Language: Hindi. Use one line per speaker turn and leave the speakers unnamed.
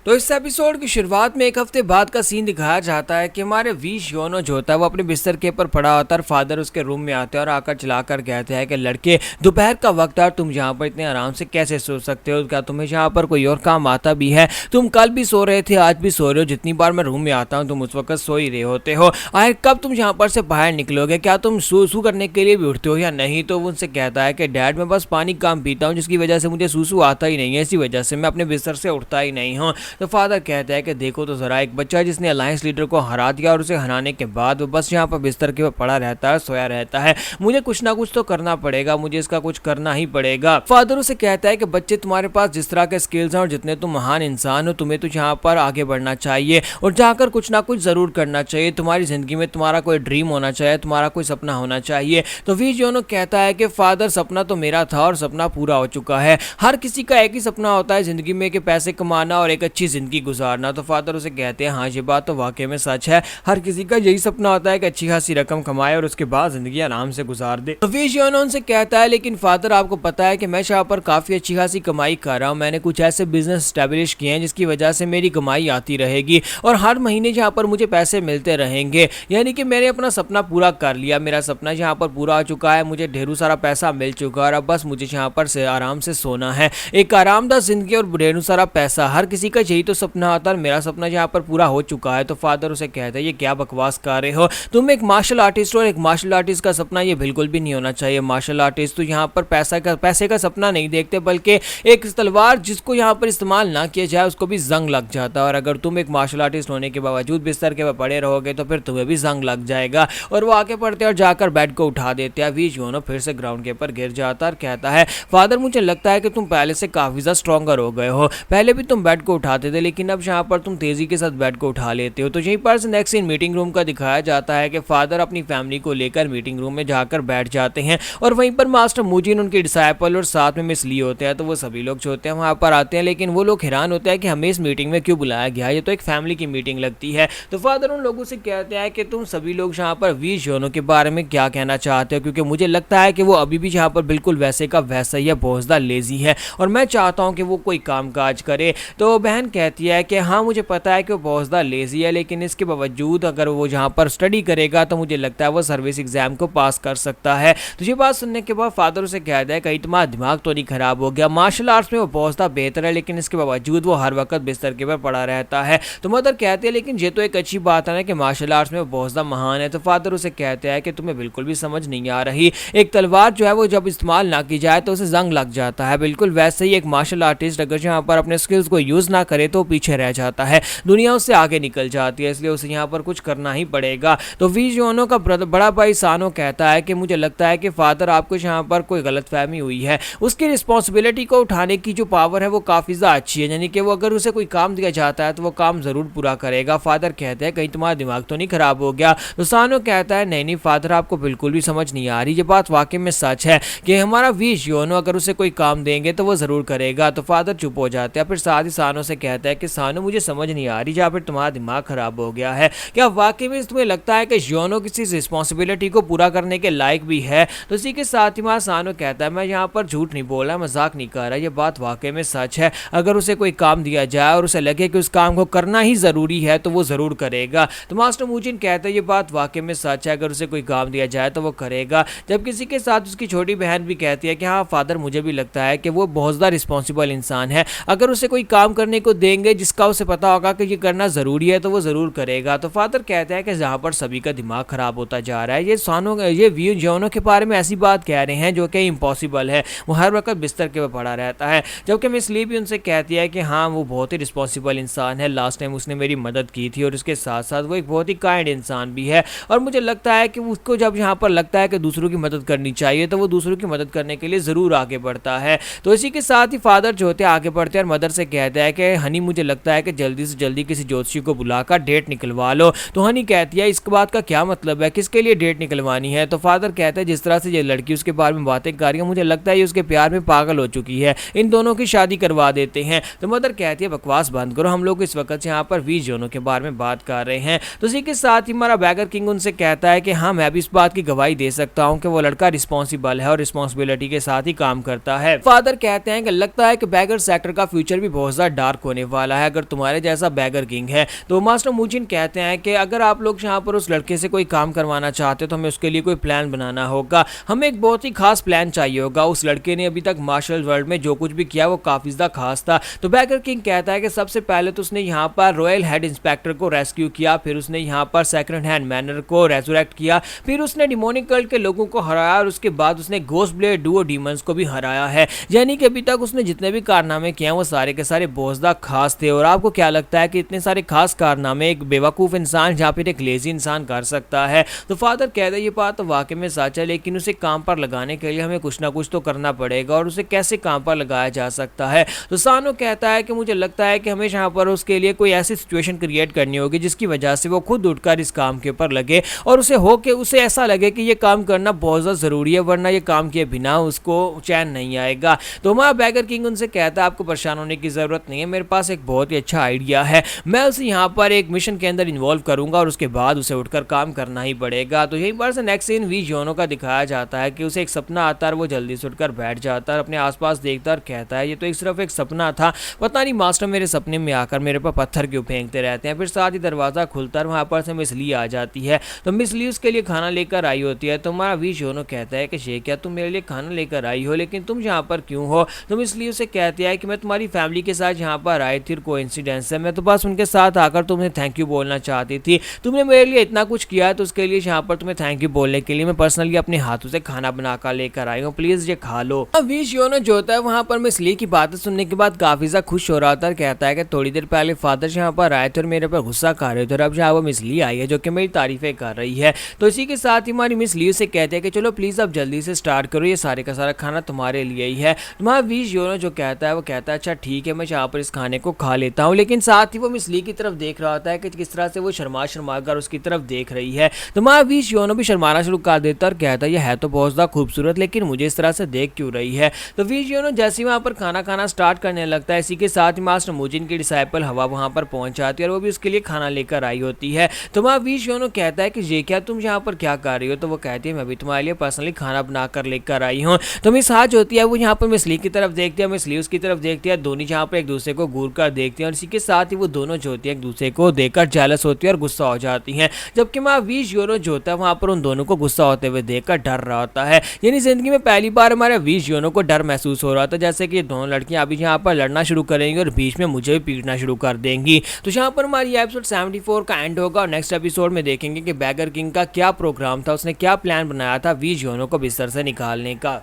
तो इस एपिसोड की शुरुआत में एक हफ्ते बाद का सीन दिखाया जाता है कि हमारे वी योनो जो होता है वो अपने बिस्तर के ऊपर पड़ा होता है। फादर उसके रूम में आते हैं और आकर चलाकर कहते हैं कि लड़के, दोपहर का वक्त है और तुम यहाँ पर इतने आराम से कैसे सो सकते हो? क्या तुम्हें यहाँ पर कोई और काम आता भी है? तुम कल भी सो रहे थे, आज भी सो रहे हो। जितनी बार मैं रूम में आता हूँ तुम उस वक्त सो ही रहे होते हो। आखिर कब तुम यहाँ पर से बाहर निकलोगे? क्या तुम सूसू करने के लिए भी उठते हो या नहीं? तो वो उनसे कहता है कि डैड, मैं बस पानी कम पीता हूँ जिसकी वजह से मुझे सूसू आता ही नहीं है, इसी वजह से मैं अपने बिस्तर से उठता ही नहीं हूँ। तो फादर कहते हैं कि देखो तो जरा, एक बच्चा जिसने अलायंस लीडर को हरा दिया और उसे हराने के बाद वो बस यहाँ पर बिस्तर के ऊपर पड़ा रहता है, सोया रहता है। मुझे कुछ ना कुछ तो करना पड़ेगा, मुझे इसका कुछ करना ही पड़ेगा। फादर उसे कहता है कि बच्चे, तुम्हारे पास जिस तरह के स्किल्स हैं और जितने तुम महान इंसान हो, तुम्हें तो यहाँ पर आगे बढ़ना चाहिए और जाकर कुछ ना कुछ जरूर करना चाहिए। तुम्हारी जिंदगी में तुम्हारा कोई ड्रीम होना चाहिए, तुम्हारा कोई सपना होना चाहिए। तो वी योनो कहता है कि फादर, सपना तो मेरा था और सपना पूरा हो चुका है। हर किसी का एक ही सपना होता है जिंदगी में, कि पैसे कमाना और एक अच्छी जिंदगी गुजारना। तो फादर उसे कहते हैं, हाँ ये बात तो वाकई में सच है। हर किसी का यही सपना होता है कि अच्छी खासी रकम कमाए और उसके बाद जिंदगी आराम से गुजार दे। तो वी योनो उनसे कहता है, लेकिन फादर, आपको पता है कि मैं यहाँ पर काफी अच्छी खासी कमाई कर रहा हूँ। मैंने कुछ ऐसे बिजनेस स्टैब्लिश किए हैं जिसकी वजह से मेरी कमाई आती रहेगी और हर महीने यहाँ पर मुझे पैसे मिलते रहेंगे। यानी कि मैंने अपना सपना पूरा कर लिया, मेरा सपना यहाँ पर पूरा हो चुका है, मुझे ढेरों सारा पैसा मिल चुका है और अब बस मुझे यहाँ पर से आराम से सोना है, एक आरामदायक जिंदगी और ढेरों सारा पैसा। हर किसी का यही तो सपना होता है, मेरा सपना यहाँ पर पूरा हो चुका है। तो फादर उसे कहता है, ये क्या बकवास कर रहे हो? तुम एक मार्शल आर्टिस्ट हो और एक मार्शल आर्टिस्ट का सपना ये बिल्कुल भी नहीं होना चाहिए। मार्शल आर्टिस्ट तो यहाँ पर पैसे का सपना नहीं देखते, बल्कि एक तलवार जिसको यहाँ पर इस्तेमाल ना किया जाए उसको भी जंग लग जाता है। और अगर तुम एक मार्शल आर्टिस्ट होने के बावजूद बिस्तर के पड़े रहोगे तो फिर तुम्हें भी जंग लग जाएगा। और वो आके पड़ते और जाकर बेड को उठा देते हैं। वी योनो फिर से ग्राउंड के ऊपर गिर जाता है और कहता है, फादर, मुझे लगता है कि तुम पहले से काफी ज्यादा स्ट्रॉन्गर हो गए हो। पहले भी तुम बेड को उठाते थे, लेकिन अब यहाँ पर तुम तेजी के साथ बेड को उठा लेते हो। तो यहीं पर नेक्स्ट सीन मीटिंग रूम का दिखाया जाता है कि फादर अपनी फैमिली को लेकर मीटिंग रूम में जाकर बैठ जाते हैं और वहीं पर मास्टर मूजिन, उनके डिसाइपल और साथ में मिस ली होते हैं। तो वो सभी लोग जो होते हैं वहां पर आते हैं, लेकिन वो लोग हैरान होते हैं कि हमें इस मीटिंग में क्यों बुलाया गया, ये तो एक फैमिली की मीटिंग लगती है। तो फादर उन लोगों से कहते हैं कि तुम सभी लोग यहाँ पर वी योनो के बारे में क्या कहना चाहते हो, क्योंकि मुझे लगता है कि वो अभी भी यहाँ पर बिल्कुल वैसे का वैसा ही है, बहुत ज़्यादा लेजी है और मैं चाहता हूँ कि वो कोई काम काज करे। तो बहन कहती है कि हाँ, मुझे पता है कि वो बहुत ज़्यादा लेजी है, लेकिन इसके बावजूद अगर वो यहाँ पर स्टडी करेगा तो मुझे लगता है वो सर्विस एग्जाम को पास कर सकता है। तो ये बात सुनने के बाद फादर उसे कहता है, कहीं तुम्हारा दिमाग तो नहीं खराब हो गया? मार्शल आर्ट्स में वो बहुत ज़्यादा बेहतर है, लेकिन इसके बावजूद वो हर वक्त बिस्तर के ऊपर पड़ा रहता है। तो मदर कहती है, लेकिन ये तो एक अच्छी बात है ना कि मार्शल आर्ट्स में वो बहुत ज़्यादा महान है। तो फादर उसे कहते हैं कि तुम्हें बिल्कुल भी समझ नहीं आ रही, एक तलवार जो है वो जब इस्तेमाल ना की जाए तो उसे जंग लग जाता है, बिल्कुल वैसे ही एक मार्शल आर्टिस्ट अगर यहाँ पर अपने स्किल्स को यूज़ ना करे तो पीछे रह जाता है, दुनिया उससे आगे निकल जाती है, इसलिए उसे यहाँ पर कुछ करना ही पड़ेगा। तो वी योनो का बड़ा भाई सानो कहता है कि मुझे लगता है कि फादर, आपको यहाँ पर कोई गलतफहमी हुई है। उसकी रिस्पॉन्सिबिलिटी को उठाने की जो पावर है वो काफ़ी ज़्यादा अच्छी है, यानी कि वो अगर उसे कोई काम दिया जाता है तो वो काम ज़रूर पूरा करेगा। फादर कहते हैं, कहीं तुम्हारा दिमाग तो नहीं खराब हो गया? तो सानो कहता है, नहीं नहीं फादर, आपको बिल्कुल भी समझ नहीं आ रही, ये बात वाकई में सच है कि हमारा वी योनो अगर उसे कोई काम देंगे तो वो ज़रूर करेगा। तो फादर चुप हो जाते हैं, फिर साथ ही सानो से कहता है कि सानो, मुझे समझ नहीं आ रही, या फिर तुम्हारा दिमाग खराब हो गया है? क्या वाकई में तुम्हें लगता है कि योनो किसी रिस्पॉन्सिबिलिटी को पूरा करने के लायक भी है? तो इसी के साथ ही सानो कहता है, मैं यहाँ पर झूठ नहीं बोल रहा, मजाक नहीं कर रहा, ये बात वाकई में सच है। अगर उसे कोई काम दिया जाए और उसे लगे कि उस काम को करना ही ज़रूरी है तो वो ज़रूर करेगा। तो मास्टर मूजिन कहता है, ये बात वाकई में सच है, अगर उसे कोई काम दिया जाए तो वो करेगा। जब किसी के साथ उसकी छोटी बहन भी कहती है कि हाँ फादर, मुझे भी लगता है कि वो बहुत ज़्यादा रिस्पॉन्सिबल इंसान है, अगर उसे कोई काम करने को देंगे जिसका उसे पता होगा कि ये करना ज़रूरी है तो वो ज़रूर करेगा। तो फादर कहता है कि जहाँ पर सभी का दिमाग खराब होता जा रहा है, ये वी योनो के बारे में ऐसी बात कह रहे हैं जो कि इम्पॉसिबल है, वो हर वक्त बिस्तर के ऊपर पड़ा रहता है। जबकि मिस ली भी उनसे कहती है कि हाँ, वो बहुत ही रिस्पॉन्सिबल इंसान है, लास्ट टाइम उसने मेरी मदद की थी और उसके साथ साथ वो एक बहुत ही काइंड इंसान भी है और मुझे लगता है कि उसको जब यहाँ पर लगता है कि दूसरों की मदद करनी चाहिए तो वो दूसरों की मदद करने के लिए ज़रूर आगे बढ़ता है। तो इसी के साथ ही फादर जो होते हैं आगे बढ़ते हैं और मदर से कहता है कि हनी, मुझे लगता है कि जल्दी से जल्दी किसी ज्योतिषी को बुलाकर डेट निकलवा लो। तो हनी कहती है, इसके बात का क्या मतलब है, किसके लिए डेट निकलवानी है? तो फादर कहता है, जिस तरह से ये लड़की उसके बारे में बातें कर रही है, मुझे लगता है ये उसके प्यार में पागल हो चुकी है, इन दोनों की शादी करवा देते हैं। तो मदर कहती है, बकवास बंद करो, हम लोग इस वक्त यहाँ पर वी योनो के बारे में बात कर रहे हैं। तो इसी के साथ ही हमारा बैगर किंग उनसे कहता है कि हाँ, मैं भी इस बात की गवाही दे सकता हूँ कि वो लड़का रिस्पॉन्सिबल है और रिस्पॉन्सिबिलिटी के साथ ही काम करता है। फादर कहते हैं कि लगता है कि बैगर सेक्टर का फ्यूचर भी बहुत ज़्यादा डार्क होने वाला है अगर तुम्हारे जैसा बैगर किंग है। तो मास्टर मुजिन कहते हैं कि अगर आप लोग यहाँ पर उस लड़के से कोई काम करवाना चाहते हो तो हमें उसके लिए कोई प्लान बनाना होगा, हमें एक बहुत ही खास प्लान चाहिए होगा। उस लड़के ने अभी तक मार्शल वर्ल्ड में जो कुछ भी किया वो काफी ज्यादा खास था। तो बैगर किंग कहता है कि सबसे पहले तो उसने यहाँ पर रॉयल हेड इंस्पेक्टर को रेस्क्यू किया, फिर उसने यहाँ पर सेकंड हैंड मैनर को रेजरेक्ट किया, फिर उसने डिमोनिक कल्ट के लोगों को हराया और उसके बाद उसने घोस्ट ब्लेड डुओ डीमंस को भी हराया है। यानी कि अभी तक उसने जितने भी कारनामे किए हैं वो सारे के सारे बहुत ज्यादा खास थे। और आपको क्या लगता है कि इतने सारे खास कारनामे एक बेवकूफ इंसान या फिर एक लेजी इंसान कर सकता है? तो फादर कहता है ये बात तो वाकई में सच है, लेकिन उसे काम पर लगाने के लिए हमें कुछ ना कुछ तो करना पड़ेगा और उसे कैसे काम पर लगाया जा सकता है? तो सानो कहता है कि मुझे लगता है कि हमें यहाँ पर उसके लिए कोई ऐसी सिचुएशन क्रिएट करनी होगी जिसकी वजह से वो खुद उठकर इस काम के ऊपर लगे और उसे ऐसा लगे कि ये काम करना बहुत ज़्यादा ज़रूरी है, वरना ये काम किए बिना उसको चैन नहीं आएगा। तो हमारा बैगर किंग उनसे कहता है आपको परेशान होने की ज़रूरत नहीं है, मेरे पास एक बहुत ही अच्छा आइडिया है, मैं उसे यहाँ पर एक मिशन के अंदर इन्वॉल्व करूँगा और उसके बाद उसे उठकर काम करना ही पड़ेगा। तो यहीं पर से नेक्स्ट सीन वी जोनो का दिखाया जाता है कि उसे एक सपना आता है, वो जल्दी से उठकर बैठ जाता है, अपने आसपास देखता है और कहता है ये तो एक सिर्फ एक सपना था, पता नहीं मास्टर मेरे सपने में आकर मेरे पर पत्थर क्यों फेंकते रहते हैं। फिर साथ ही दरवाज़ा खुलता है, वहाँ पर से मिस ली आ जाती है। तो मिस ली उसके लिए खाना लेकर आई होती है। तो हमारा वी जोनो कहता है कि शे क्या तुम मेरे लिए खाना लेकर आई हो, लेकिन तुम यहाँ पर क्यों हो? तो मिस ली उसे कहती है कि मैं तुम्हारी फैमिली के साथ यहाँ पर आई थी, कोइंसिडेंस है, मैं तो बस उनके साथ आकर तुम्हें थैंक यू बोलना चाहती थी, तुमने मेरे लिए इतना कुछ किया है तो उसके लिए यहाँ पर तुम्हें थैंक यू बोलने के लिए मैं पर्सनली अपने हाथों से खाना बनाकर लेकर आई हूँ, प्लीज ये खा लो। वी जोनो जो होता है वहाँ पर मिस ली की बातें सुनने के बाद काफी ज्यादा खुश हो रहा था और कहता है कि थोड़ी देर पहले फादर यहाँ पर आए थे और मेरे पर गुस्सा कर रहे थे और अब यहाँ वो मिस ली आई है जो कि मेरी तारीफें कर रही है। तो इसी के साथ ही हमारी मिस ली से कहते हैं कि चलो प्लीज अब जल्दी से स्टार्ट करो, ये सारे का सारा खाना तुम्हारे लिए ही है। तुम्हारा वी जोनो जो कहता है वो कहता है अच्छा ठीक है मैं यहाँ पर इस खाने को खा लेता हूँ, लेकिन साथ ही वो मिस ली की तरफ देख रहा होता है कि किस तरह से वो शर्मा कर उसकी तरफ देख रही है। तो हमारा वी जोनो भी शर्माना शुरू कर देता है और कहता है ये है तो बहुत ज्यादा खूबसूरत, लेकिन मुझे इस तरह से देख क्यों रही है? तो वी जोनो जैसे ही वहाँ पर खाना खाना स्टार्ट करने लगता है, इसी के साथ ही मास्टर मुजिन की डिसाइपल हवा वहाँ पर पहुंच जाती है और वो भी उसके लिए खाना लेकर आई होती है। तो हमारा वी जोनो कहता है कि ये क्या तुम यहाँ पर क्या कर रही हो? तो वो कहती है मैं भी तुम्हारे लिए पर्सनली खाना बनाकर लेकर आई हूँ। तो मिस हाज होती है वो यहाँ पर मिस ली की तरफ देखती है, मिस ली उसकी तरफ देखती है, दोनों यहाँ पर एक दूसरे को घूर कर देखते हैं और इसी के साथ ही वो दोनों जो होती है एक दूसरे को देखकर जेलस होती है और गुस्सा हो जाती हैं। जबकि हमारा वी जोनो जो होता है वहाँ पर उन दोनों को गुस्सा होते हुए देखकर डर रहा होता है। यानी जिंदगी में पहली बार हमारे वी जोनो को डर महसूस हो रहा था जैसे कि ये दोनों लड़कियां अभी यहाँ पर लड़ना शुरू करेंगी और बीच में मुझे भी पीटना शुरू कर देंगी। तो यहाँ पर हमारी एपिसोड 74 का एंड होगा और नेक्स्ट एपिसोड में देखेंगे कि बैगर किंग का क्या प्रोग्राम था, उसने क्या प्लान बनाया था वी जोनो को बिस्तर से निकालने का।